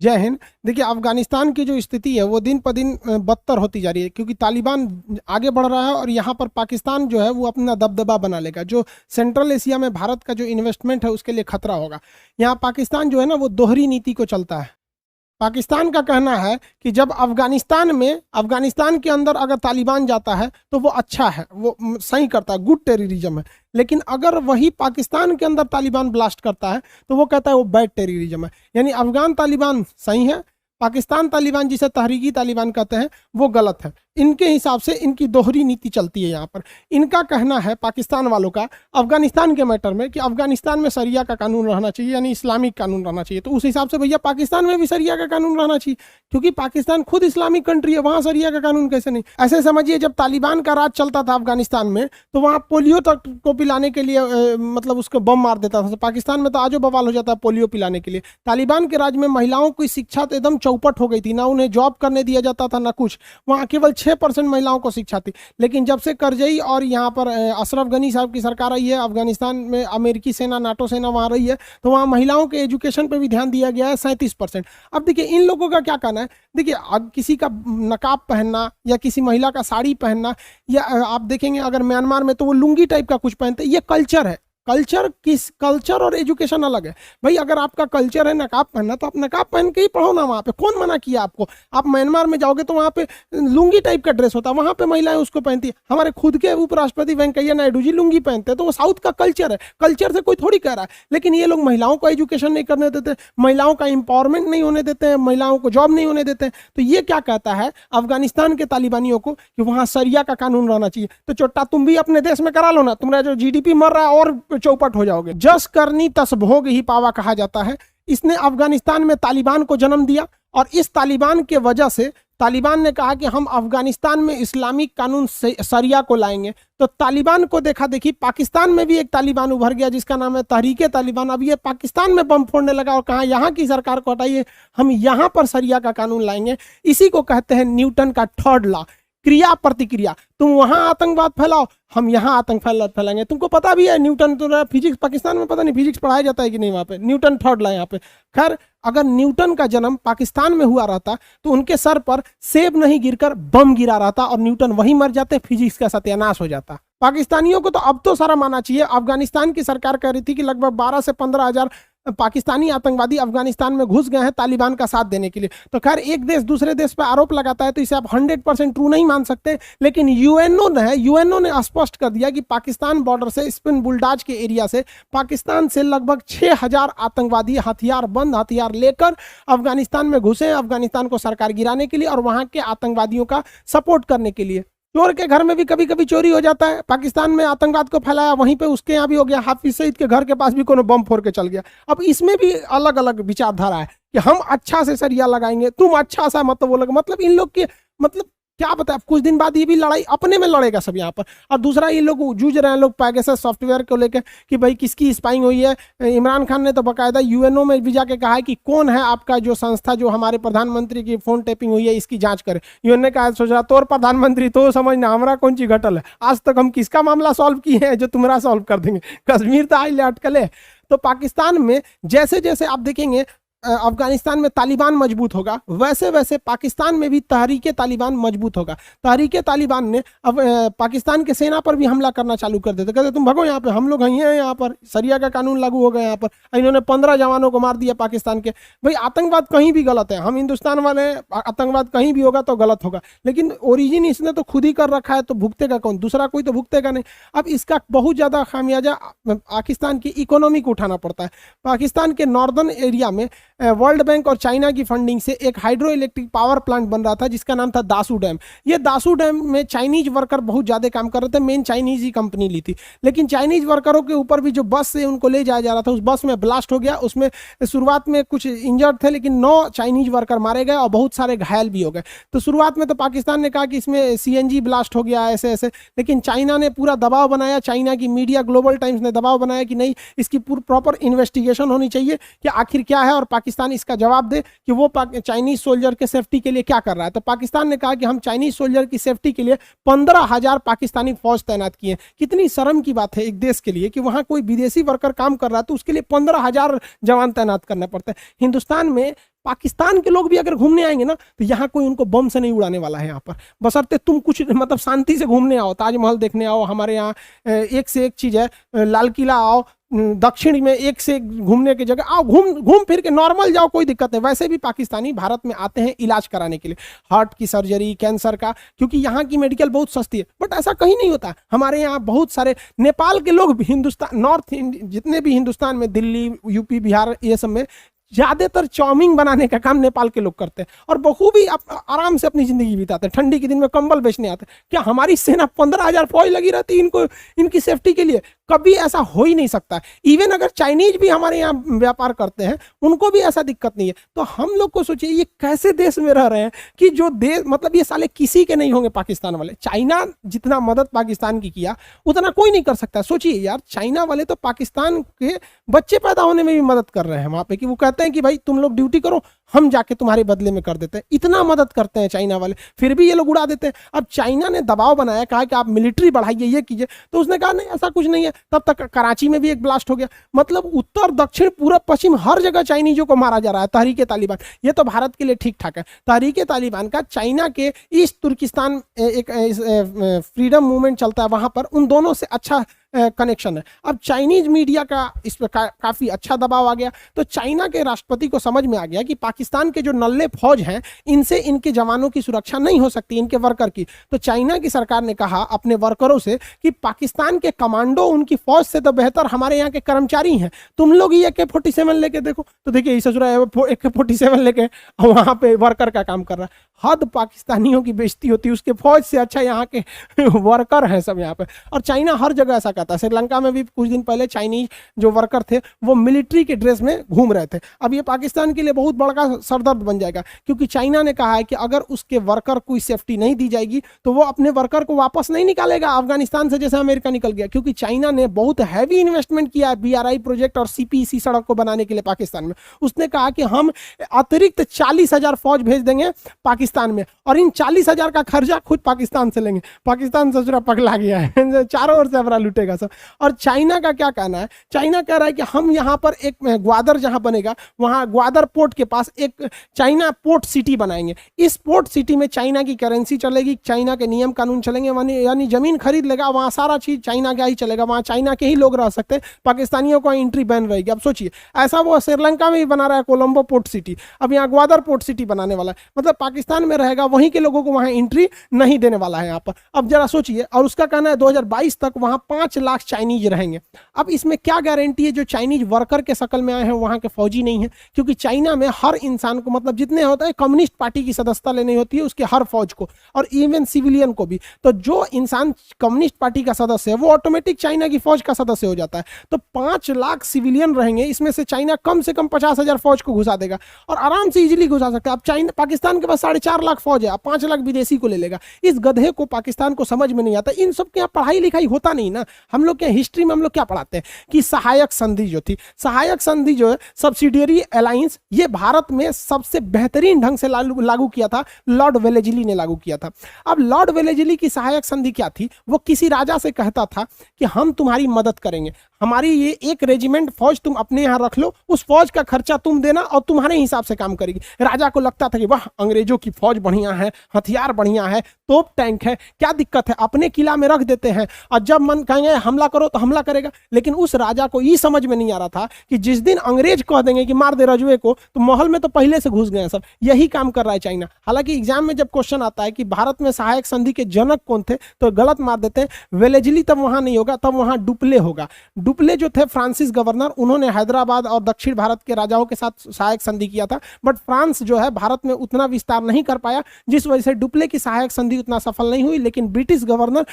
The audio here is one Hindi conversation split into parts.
जय हिंद। देखिए, अफगानिस्तान की जो स्थिति है वो दिन पर दिन बदतर होती जा रही है, क्योंकि तालिबान आगे बढ़ रहा है और यहाँ पर पाकिस्तान जो है वो अपना दबदबा बना लेगा, जो सेंट्रल एशिया में भारत का जो इन्वेस्टमेंट है उसके लिए खतरा होगा। यहाँ पाकिस्तान जो है ना वो दोहरी नीति को चलता है। पाकिस्तान का कहना है कि जब अफगानिस्तान के अंदर अगर तालिबान जाता है तो वो अच्छा है, वो सही करता है, गुड टेररिज्म है। लेकिन अगर वही पाकिस्तान के अंदर तालिबान ब्लास्ट करता है तो वो कहता है वो बैड टेररिज्म है। यानी अफगान तालिबान सही है, पाकिस्तान तालिबान जिसे तहरीकी तालिबान कहते हैं वो गलत है। इनके हिसाब से इनकी दोहरी नीति चलती है यहाँ पर। इनका कहना है पाकिस्तान वालों का अफगानिस्तान के मैटर में कि अफगानिस्तान में शरिया का कानून रहना चाहिए, यानी इस्लामिक कानून रहना चाहिए। तो उस हिसाब से भैया पाकिस्तान में भी शरिया का कानून रहना चाहिए, क्योंकि पाकिस्तान खुद इस्लामिक कंट्री है, वहाँ शरिया का कानून कैसे नहीं। ऐसे समझिए जब तालिबान का राज चलता था अफगानिस्तान में तो वहाँ पोलियो तक को पिलाने के लिए मतलब उसको बम मार देता था। पाकिस्तान में तो आजो बवाल हो जाता है पोलियो पिलाने के लिए। तालिबान के राज में महिलाओं की शिक्षा तो एकदम चौपट हो गई थी, ना उन्हें जॉब करने दिया जाता था ना कुछ। वहाँ केवल 6% महिलाओं को शिक्षा थी। लेकिन जब से करजई और यहाँ पर अशरफ गनी साहब की सरकार आई है, अफगानिस्तान में अमेरिकी सेना, नाटो सेना वहाँ रही है, तो वहाँ महिलाओं के एजुकेशन पे भी ध्यान दिया गया है 37%। अब देखिए इन लोगों का क्या कहना है। देखिए अब किसी का नकाब पहनना या किसी महिला का साड़ी पहनना, या आप देखेंगे अगर म्यांमार में तो वो लुंगी टाइप का कुछ पहनते, ये कल्चर है। कल्चर और एजुकेशन अलग है भाई। अगर आपका कल्चर है नकाब पहनना तो आप नकाब पहन के ही पढ़ो ना। वहाँ पे कौन मना किया आपको। आप म्यांमार में जाओगे तो वहाँ पे लुंगी टाइप का ड्रेस होता है, वहाँ पे महिलाएं उसको पहनती है। हमारे खुद के उपराष्ट्रपति वेंकैया नायडू जी लुंगी पहनते हैं, तो वो साउथ का कल्चर है, कल्चर से कोई थोड़ी कह रहा है। लेकिन ये लोग महिलाओं को एजुकेशन नहीं करने देते, महिलाओं का एम्पावरमेंट नहीं होने देते हैं, महिलाओं को जॉब नहीं होने देते हैं। तो ये क्या कहता है अफगानिस्तान के तालिबानियों को कि वहाँ शरिया का कानून रहना चाहिए। तो चोट्टा तुम भी अपने देश में करा लो ना, तुम्हारा जो जीडीपी मर रहा है और चौपट हो जाओगे। जस करनी तस भोग ही पावा कहा जाता है। इसने अफगानिस्तान में तालिबान को जन्म दिया और इस तालिबान के वजह से तालिबान ने कहा कि हम अफगानिस्तान में इस्लामिक कानून शरिया को लाएंगे। तो तालिबान को देखा देखी पाकिस्तान में भी एक तालिबान उभर गया जिसका नाम है तहरीके तालिबान। अब ये पाकिस्तान में बम फोड़ने लगा और कहा यहाँ की सरकार को हटाइए, हम यहाँ पर शरिया का कानून लाएंगे। इसी को कहते हैं न्यूटन का थर्ड लॉ, क्रिया प्रतिक्रिया। तुम वहां आतंकवाद फैलाओ, हम यहाँ आतंक फैलाएंगे। तुमको पता भी है न्यूटन तो फिजिक्स, पाकिस्तान में पता नहीं फिजिक्स पढ़ाया जाता है कि नहीं वहाँ पे, न्यूटन थर्ड लॉ यहाँ पे। खैर अगर न्यूटन का जन्म पाकिस्तान में हुआ रहता तो उनके सर पर सेब नहीं गिरकर बम गिरा रहता और न्यूटन वहीं मर जाते, फिजिक्स का सत्यानाश हो जाता। पाकिस्तानियों को तो अब तो सारा मानना चाहिए। अफगानिस्तान की सरकार कह रही थी कि लगभग 12 से 15 हजार पाकिस्तानी आतंकवादी अफगानिस्तान में घुस गए हैं तालिबान का साथ देने के लिए। तो खैर एक देश दूसरे देश पर आरोप लगाता है तो इसे आप 100% ट्रू नहीं मान सकते। लेकिन यूएनओ ने स्पष्ट कर दिया कि पाकिस्तान बॉर्डर से स्पिन बुलडाज के एरिया से पाकिस्तान से लगभग 6000 आतंकवादी हथियार लेकर अफगानिस्तान में घुसे हैं, अफगानिस्तान को सरकार गिराने के लिए और वहां के आतंकवादियों का सपोर्ट करने के लिए। चोर के घर में भी कभी कभी चोरी हो जाता है। पाकिस्तान में आतंकवाद को फैलाया, वहीं पे उसके यहाँ भी हो गया। हाफिज सईद के घर के पास भी कोनो बम फोड़ के चल गया। अब इसमें भी अलग अलग विचारधारा है कि हम अच्छा से सरिया लगाएंगे, तुम अच्छा सा मतलब वो मतलब इन लोग के मतलब क्या बताए। कुछ दिन बाद ये भी लड़ाई अपने में लड़ेगा सब यहाँ पर। और दूसरा ये लोग जूझ रहे हैं लोग पैगासस सॉफ्टवेयर को लेकर कि भाई किसकी स्पाइंग हुई है। इमरान खान ने तो बाकायदा यूएनओ में भी जाके कहा है कि कौन है आपका जो संस्था जो हमारे प्रधानमंत्री की फोन टेपिंग हुई है इसकी जांच करे। यूएन ने कहा सोच रहा तोर प्रधानमंत्री तो समझना हमारा कौन सी घटल है, आज तक हम किसका मामला सॉल्व किए हैं जो तुम्हारा सॉल्व कर देंगे। कश्मीर तो आज अटकल है। तो पाकिस्तान में जैसे जैसे आप देखेंगे अफगानिस्तान में तालिबान मजबूत होगा, वैसे वैसे पाकिस्तान में भी तहरीके तालिबान मजबूत होगा। तहरीके तालिबान ने अब पाकिस्तान के सेना पर भी हमला करना चालू कर देते, कहते तुम भगो यहाँ पे, हम लोग हैं यहाँ पर, शरिया का कानून लागू हो गया यहाँ पर। इन्होंने 15 जवानों को मार दिया पाकिस्तान के। भाई आतंकवाद कहीं भी गलत है, हम हिंदुस्तान वाले, आतंकवाद कहीं भी होगा तो गलत होगा, लेकिन ओरिजिन इसने तो खुद ही कर रखा है, तो भुगतेगा कौन, दूसरा कोई तो भुगतेगा नहीं। अब इसका बहुत ज़्यादा खामियाजा पाकिस्तान की इकोनॉमी को उठाना पड़ता है। पाकिस्तान के नॉर्दर्न एरिया में वर्ल्ड बैंक और चाइना की फंडिंग से एक हाइड्रो इलेक्ट्रिक पावर प्लांट बन रहा था जिसका नाम था दासू डैम। ये दासू डैम में चाइनीज वर्कर बहुत ज़्यादा काम कर रहे थे, मेन चाइनीज ही कंपनी ली थी। लेकिन चाइनीज वर्करों के ऊपर भी जो बस से उनको ले जाया जा रहा था उस बस में ब्लास्ट हो गया। उसमें शुरुआत में कुछ इंजर्ड थे लेकिन 9 चाइनीज वर्कर मारे गए और बहुत सारे घायल भी हो गए। तो शुरुआत में तो पाकिस्तान ने कहा कि इसमें सीएनजी ब्लास्ट हो गया ऐसे ऐसे, लेकिन चाइना ने पूरा दबाव बनाया। चाइना की मीडिया ग्लोबल टाइम्स ने दबाव बनाया कि नहीं, इसकी प्रॉपर इन्वेस्टिगेशन होनी चाहिए कि आखिर क्या है और पाकिस्तान इसका जवाब दे कि वो चाइनीज सोल्जर के सेफ्टी के लिए क्या कर रहा है। तो पाकिस्तान ने कहा कि हम चाइनीज सोल्जर की सेफ्टी के लिए 15,000 पाकिस्तानी फौज तैनात किए। कितनी शर्म की बात है एक देश के लिए कि वहां कोई विदेशी वर्कर काम कर रहा है तो उसके लिए 15,000 जवान तैनात करना पड़ता है। हिंदुस्तान में पाकिस्तान के लोग भी अगर घूमने आएंगे ना तो यहाँ कोई उनको बम से नहीं उड़ाने वाला है यहाँ पर, बशर्ते तुम कुछ मतलब शांति से घूमने आओ, ताजमहल देखने आओ, हमारे यहाँ एक से एक चीज़ है, लाल किला आओ, दक्षिण में एक से एक घूमने की जगह आओ, घूम फिर के नॉर्मल जाओ, कोई दिक्कत नहीं। वैसे भी पाकिस्तानी भारत में आते हैं इलाज कराने के लिए, हार्ट की सर्जरी, कैंसर का, क्योंकि यहाँ की मेडिकल बहुत सस्ती है। बट ऐसा कहीं नहीं होता। हमारे यहाँ बहुत सारे नेपाल के लोग हिंदुस्तान, नॉर्थ जितने भी हिंदुस्तान में, दिल्ली, यूपी, बिहार, ये सब में ज्यादातर चाउमीन बनाने का काम नेपाल के लोग करते हैं और बखूबी आराम से अपनी जिंदगी बिताते हैं। ठंडी के दिन में कंबल बेचने आते हैं। क्या हमारी सेना 15,000 फौज लगी रहती इनको, इनकी सेफ्टी के लिए? कभी ऐसा हो ही नहीं सकता। इवन अगर चाइनीज भी हमारे यहाँ व्यापार करते हैं, उनको भी ऐसा दिक्कत नहीं है। तो हम लोग को सोचिए ये कैसे देश में रह रहे हैं कि जो देश, मतलब ये साले किसी के नहीं होंगे पाकिस्तान वाले। चाइना जितना मदद पाकिस्तान की किया उतना कोई नहीं कर सकता। सोचिए यार, चाइना वाले तो पाकिस्तान के बच्चे पैदा होने में भी मदद कर रहे हैं वहां पे, कि वो कहते हैं कि भाई तुम लोग ड्यूटी करो, हम जाके तुम्हारे बदले में कर देते हैं। इतना मदद करते हैं चाइना वाले, फिर भी ये लोग उड़ा देते हैं। अब चाइना ने दबाव बनाया, कहा कि आप मिलिट्री बढ़ाइए, ये कीजिए, तो उसने कहा नहीं ऐसा कुछ नहीं है। तब तक कराची में भी एक ब्लास्ट हो गया। मतलब उत्तर, दक्षिण, पूरब, पश्चिम हर जगह चाइनीजों को मारा जा रहा है। तहरीक तालिबान, ये तो भारत के लिए ठीक ठाक है। तहरीक तालिबान का चाइना के ईस्ट तुर्किस्तान एक फ्रीडम मूवमेंट चलता है, वहां पर उन दोनों से अच्छा कनेक्शन है। अब चाइनीज मीडिया का इस पर काफी अच्छा दबाव आ गया। तो चाइना के राष्ट्रपति को समझ में आ गया कि पाकिस्तान के जो नल्ले फौज हैं, इनसे इनके जवानों की सुरक्षा नहीं हो सकती, इनके वर्कर की। तो चाइना की सरकार ने कहा अपने वर्करों से कि पाकिस्तान के कमांडो उनकी फौज से तो बेहतर हमारे यहाँ के कर्मचारी हैं, तुम लोग ही AK-47 लेके देखो। तो देखिए ससुरा AK-47 लेके वहां पे वर्कर का काम कर रहा है। हद पाकिस्तानियों की बेइज्जती होती है, उसके फौज से अच्छा यहाँ के वर्कर हैं सब यहाँ पे। और चाइना हर जगह ऐसा करता है। श्रीलंका में भी कुछ दिन पहले चाइनीज जो वर्कर थे वो मिलिट्री के ड्रेस में घूम रहे थे। अब ये पाकिस्तान के लिए बहुत बड़ा सरदर्द बन जाएगा, क्योंकि चाइना ने कहा है कि अगर उसके वर्कर को सेफ्टी नहीं दी जाएगी तो वो अपने वर्कर को वापस नहीं निकालेगा अफगानिस्तान से, जैसे अमेरिका निकल गया। क्योंकि चाइना ने बहुत हैवी इन्वेस्टमेंट किया है BRI प्रोजेक्ट और CPEC सड़क को बनाने के लिए पाकिस्तान में। उसने कहा कि हम अतिरिक्त 40,000 फौज भेज देंगे पाकिस्तान में, और इन 40,000 का खर्चा खुद पाकिस्तान से लेंगे। पाकिस्तान ससुरा पगला गया है, चारों ओर से हमारा लूटेगा सब। और चाइना का क्या कहना है? चाइना कह रहा है कि हम यहाँ पर एक ग्वादर जहां बनेगा, वहां ग्वादर पोर्ट के पास एक चाइना पोर्ट सिटी बनाएंगे। इस पोर्ट सिटी में चाइना की करेंसी चलेगी, चाइना के नियम कानून चलेंगे, यानी जमीन खरीद लेगा, वहां सारा चीज चाइना का ही चलेगा, वहां चाइना के ही लोग रह सकते हैं, पाकिस्तानियों को एंट्री बैन रहेगी। अब सोचिए, ऐसा वो श्रीलंका में भी बना रहा है कोलंबो पोर्ट सिटी, अब यहाँ ग्वादर पोर्ट सिटी बनाने वाला है। मतलब पाकिस्तान में रहेगा, वहीं के लोगों को वहां एंट्री नहीं देने वाला है यहाँ पर। अब जरा सोचिए, और उसका कहना है 2022 तक वहां 5 लाख चाइनीज रहेंगे। अब इसमें क्या गारंटी है जो चाइनीज वर्कर के शक्ल में आए हैं वहां के फौजी नहीं है? क्योंकि चाइना में हर इंसान को, मतलब जितने होता है, कम्युनिस्ट पार्टी की सदस्यता लेनी होती है उसके हर फौज को, और इवन सिविलियन को भी। तो जो इंसान कम्युनिस्ट पार्टी का सदस्य है वो ऑटोमेटिक चाइना की फौज का सदस्य हो जाता है। तो 5 लाख सिविलियन रहेंगे, इसमें से चाइना कम से कम 50,000 फौज को घुसा देगा, और आराम से इजीली घुसा सकता है। अब चाइना, पाकिस्तान के पास 4.5 लाख फौज है, अब 5 लाख विदेशी को ले लेगा। इस गधे को पाकिस्तान को समझ में नहीं आता। इन सब के यहाँ पढ़ाई लिखाई होता नहीं ना। हम लोग के हिस्ट्री में हम लोग क्या पढ़ाते हैं कि सहायक संधि जो थी, सहायक संधि जो है, सब्सिडियरी अलायंस, ये भारत में सबसे बेहतरीन ढंग से लागू किया था, लॉर्ड वेलेजली ने लागू किया था। अब लॉर्ड वेलेजली की सहायक संधि क्या थी? वो किसी राजा से कहता था कि हम तुम्हारी मदद करेंगे, हमारी ये एक रेजिमेंट फौज तुम अपने यहाँ रख लो, उस फौज का खर्चा तुम देना और तुम्हारे हिसाब से काम करेगी। राजा को लगता था कि वाह, अंग्रेजों की फौज बढ़िया है, हथियार बढ़िया है, तोप टैंक है, क्या दिक्कत है, अपने किला में रख देते हैं, और जब मन कहेंगे हमला करो तो हमला करेगा। लेकिन उस राजा को ये समझ में नहीं आ रहा था कि जिस दिन अंग्रेज कह देंगे कि मार दे रजुए को, तो महल में तो पहले से घुस गए सब। यही काम कर रहा है चाइना। हालांकि एग्जाम में जब क्वेश्चन आता है कि भारत में सहायक संधि के जनक कौन थे, तो गलत मार देते हैं। वेलेजली तब वहां नहीं होगा, तब वहां डुप्ले होगा। डुप्ले जो थे फ्रांसिस गवर्नर, उन्होंने हैदराबाद और दक्षिण भारत के राजाओं के साथ सहायक संधि किया था। बट फ्रांस जो है भारत में उतना विस्तार नहीं कर पाया, जिस वजह से डुप्ले की सहायक संधि उतना सफल नहीं हुई। लेकिन ब्रिटिश गवर्नर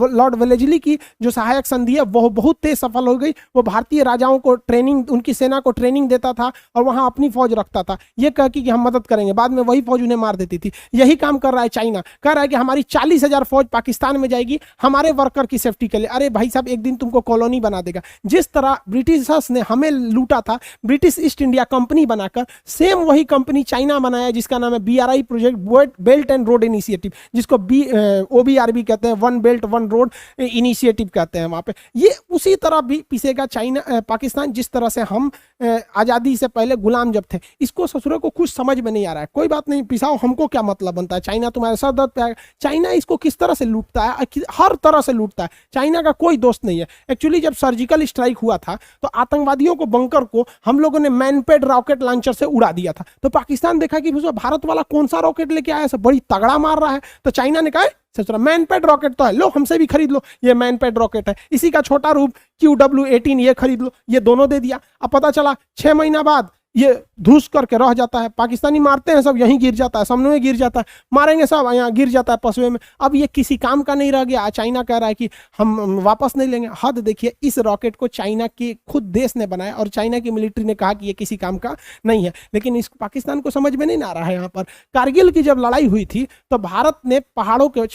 लॉर्ड वेलेजली की जो सहायक संधि है वो बहुत तेज सफल हो गई। वो भारतीय राजाओं को ट्रेनिंग, उनकी सेना को ट्रेनिंग देता था और वहां अपनी फौज रखता था, ये कह कि हम मदद करेंगे। बाद में वही फौज उन्हें मार देती थी। यही काम कर रहा है चाइना, कह रहा है कि हमारी 40,000 फौज पाकिस्तान में जाएगी हमारे वर्कर की सेफ्टी के लिए। अरे भाई साहब, एक दिन तुमको कॉलोनी बना देगा। जिस तरह ब्रिटिशर्स ने हमें लूटा था, ब्रिटिश ईस्ट इंडिया कंपनी बनाकर, सेम वही कंपनी चाइना बनाया जिसका नाम है BRI project, belt and road initiative, जिसको OBRB कहते हैं, one belt one road initiative कहते हैं वहाँ पे, ये उसी तरह भी पिसेगा चाइना पाकिस्तान, जिस तरह से हम आज़ादी से पहले गुलाम जब थे। इसको ससुरों को कुछ समझ में नहीं आ रहा है। कोई बात नहीं, पिसाओ, हमको क्या मतलब बनता है, चाइना तुम्हारे सर दर्द पे आएगा। चाइना इसको किस तरह से लूटता है, हर तरह से लूटता है। चाइना का कोई दोस्त नहीं है। एक्चुअली जब सर्जिकल स्ट्राइक हुआ था तो आतंकवादियों को, बंकर को हम लोगों ने मैनपेड रॉकेट लॉन्चर से उड़ा दिया था। तो पाकिस्तान देखा कि भारत वाला कौन सा रॉकेट लेके आया, सब बड़ी तगड़ा मार रहा है। तो चाइना ने कहा मैनपेड रॉकेट तो है, लो हमसे भी खरीद लो, ये मैनपेड रॉकेट है, इसी का छोटा रूप QW-18 ये खरीद लो। ये दोनों दे दिया। अब पता चला 6 महीना बाद ये धूस करके रह जाता है। पाकिस्तानी मारते हैं, सब यहीं गिर जाता है, सामने में गिर जाता है, मारेंगे सब यहाँ गिर जाता है पसवे में। अब ये किसी काम का नहीं रह गया। चाइना कह रहा है कि हम वापस नहीं लेंगे। हद देखिए, इस रॉकेट को चाइना के खुद देश ने बनाया और चाइना की मिलिट्री ने कहा कि ये किसी काम का नहीं है। लेकिन इस पाकिस्तान को समझ में नहीं आ रहा है। यहाँ पर कारगिल की जब लड़ाई हुई थी तो भारत ने पहाड़ों के,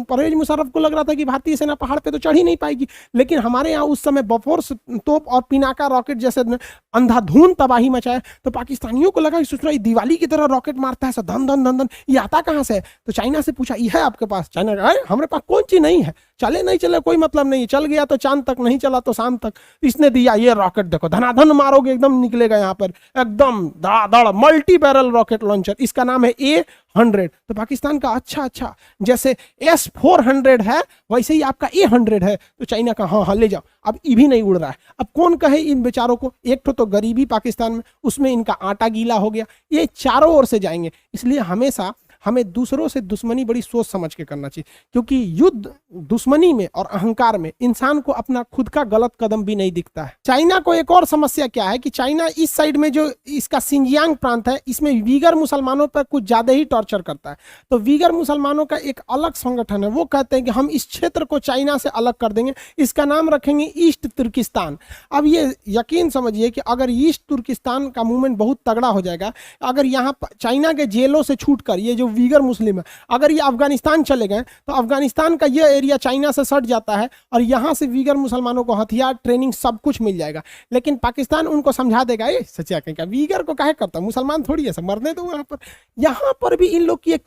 परवेज मुशर्रफ को लग रहा था कि भारतीय सेना पहाड़ पर तो चढ़ ही नहीं पाएगी, लेकिन हमारे यहाँ उस समय बफोर्स तोप और पिनाका रॉकेट जैसे अंधाधुंध तबाही मचाया। तो पाकिस्तानियों को लगा कि सोच दिवाली की तरह रॉकेट मारता है, धन धन धन धन, ये आता कहां से है। तो चाइना से पूछा, ये है आपके पास? चाइना कहा, हमारे पास कोई चीज नहीं है, चले नहीं चले कोई मतलब नहीं, चल गया तो चांद तक, नहीं चला तो शाम तक। इसने दिया ये रॉकेट, देखो धनाधन मारोगे एकदम निकलेगा यहाँ पर, एकदम धड़ाधड़ मल्टी बैरल रॉकेट लॉन्चर। इसका नाम है A-100। तो पाकिस्तान का अच्छा, जैसे S-400 है वैसे ही आपका A-100 है। तो चाइना का हाँ ले जाओ। अब ये भी नहीं उड़ रहा है। अब कौन कहे इन बेचारों को, एक तो गरीबी पाकिस्तान में, उसमें इनका आटा गीला हो गया, ये चारों ओर से जाएंगे। इसलिए हमेशा हमें दूसरों से दुश्मनी बड़ी सोच समझ के करना चाहिए, क्योंकि युद्ध, दुश्मनी में और अहंकार में इंसान को अपना खुद का गलत कदम भी नहीं दिखता है। चाइना को एक और समस्या क्या है कि चाइना इस साइड में जो इसका सिंजियांग प्रांत है, इसमें वीगर मुसलमानों पर कुछ ज्यादा ही टॉर्चर करता है। तो वीगर मुसलमानों का एक अलग संगठन है, वो कहते हैं कि हम इस क्षेत्र को चाइना से अलग कर देंगे, इसका नाम रखेंगे ईस्ट तुर्किस्तान। अब ये यकीन समझिए कि अगर ईस्ट तुर्किस्तान का मूवमेंट बहुत तगड़ा हो जाएगा, अगर यहाँ चाइना के जेलों से छूटकर ये जो वीगर मुस्लिम है, अगर ये अफगानिस्तान चले गए तो अफगानिस्तान का ये एरिया चाइना से सट जाता है और यहाँ से वीगर मुसलमानों को हथियार, ट्रेनिंग सब कुछ मिल जाएगा। लेकिन पाकिस्तान उनको समझा देगा, ये सच्चा कहेगा वीगर को काहे करता, मुसलमान थोड़ी है, सब मरने दो। यहाँ पर भी इन लोग की एक